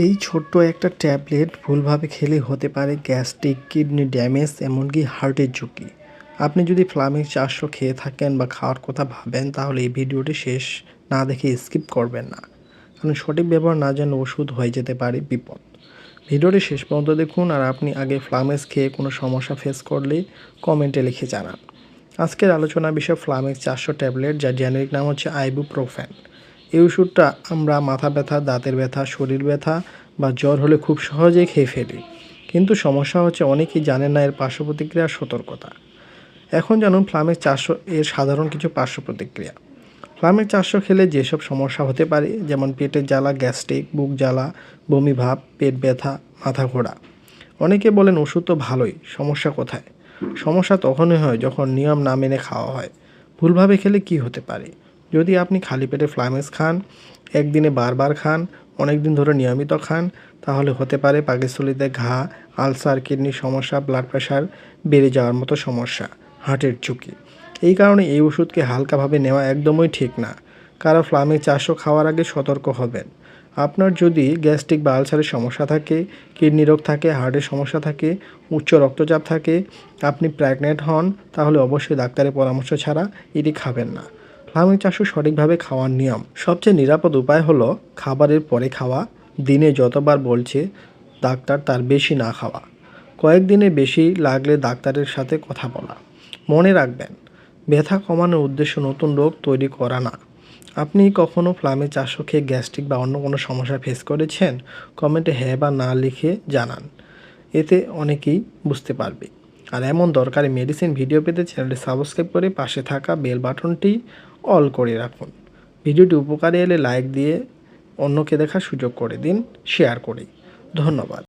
এই ছোট্ট একটা ট্যাবলেট ভুলভাবে খেলে হতে পারে গ্যাস্ট্রিক, কিডনি ড্যামেজ, এমনকি হার্টের ঝুঁকি। আপনি যদি ফ্লামিক ৪০০ খেয়ে থাকেন বা খাওয়ার কথা ভাবেন, তাহলে এই ভিডিওটি শেষ না দেখে স্কিপ করবেন না। কারণ সঠিক ব্যবহার না জানলে ওষুধ হয়ে যেতে পারে বিপদ। ভিডিওটি শেষ পর্যন্ত দেখুন, আর আপনি আগে ফ্লামেক্স খেয়ে কোনো সমস্যা ফেস করলে কমেন্টে লিখে জানান। আজকের আলোচনার বিষয় ফ্লামেক্স ৪০০ ট্যাবলেট, যার জেনেরিক নাম হচ্ছে আইবুপ্রোফেন। এই ওষুধটা আমরা মাথা ব্যথা, দাঁতের ব্যথা, শরীর ব্যথা বা জ্বর হলে খুব সহজেই খেয়ে ফেলি। কিন্তু সমস্যা হচ্ছে অনেকেই জানেন না এর পার্শ্ব প্রতিক্রিয়ার সতর্কতা। এখন জানুন ফ্লামেক্স ৪০০ এর সাধারণ কিছু পার্শ্ব প্রতিক্রিয়া। ফ্লামেক্স ৪০০ খেলে যেসব সমস্যা হতে পারে, যেমন পেটের জ্বালা, গ্যাস্ট্রিক, বুক জ্বালা, বমি ভাব, পেট ব্যথা, মাথা ঘোরা। অনেকে বলেন ওষুধ তো ভালোই, সমস্যা কোথায়? সমস্যা তখনই হয় যখন নিয়ম না মেনে খাওয়া হয়। ভুলভাবে খেলে কি হতে পারে? যদি আপনি খালি পেটে ফ্লামেক্স খান, একদিনে বারবার খান, অনেক দিন ধরে নিয়মিত খান, তাহলে হতে পারে পাকস্থলীতে ঘা, আলসার, কিডনির সমস্যা, ব্লাড প্রেশার বেড়ে যাওয়ার মতো সমস্যা, হার্টের ঝুঁকি। এই কারণে এই ওষুধকে হালকাভাবে নেওয়া একদমই ঠিক না। কারো ফ্লামেক্স ৪০০ খাওয়ার আগে সতর্ক হবেন। আপনার যদি গ্যাস্ট্রিক বা আলসারের সমস্যা থাকে, কিডনি রোগ থাকে, হার্টের সমস্যা থাকে, উচ্চ রক্তচাপ থাকে, আপনি প্রেগনেন্ট হন, তাহলে অবশ্যই ডাক্তারের পরামর্শ ছাড়া এটি খাবেন না। ফ্লামেক্স ৪০০ সঠিকভাবে খাওয়ার নিয়ম: সবচেয়ে নিরাপদ উপায় হলো খাবারের পরে খাওয়া। দিনে যতবার বলছে ডাক্তার তার বেশি না খাওয়া। কয়েকদিনের বেশি লাগলে ডাক্তারের সাথে কথা বলা। মনে রাখবেন, ব্যথা কমানোর উদ্দেশ্য নতুন রোগ তৈরি করা না। আপনি কখনো ফ্লামেক্স ৪০০ খেয়ে গ্যাস্ট্রিক বা অন্য কোনো সমস্যা ফেস করেছেন? কমেন্টে হ্যাঁ বা না লিখে জানান। এতে অনেকেই বুঝতে পারবে। আর এমন দরকারি মেডিসিন ভিডিও পেতে চ্যানেলটি সাবস্ক্রাইব করে পাশে থাকা বেল বাটনটি অল করে রাখুন। ভিডিওটি উপকারে এলে লাইক দিয়ে অন্যকে দেখার সুযোগ করে দিন, শেয়ার করে। ধন্যবাদ।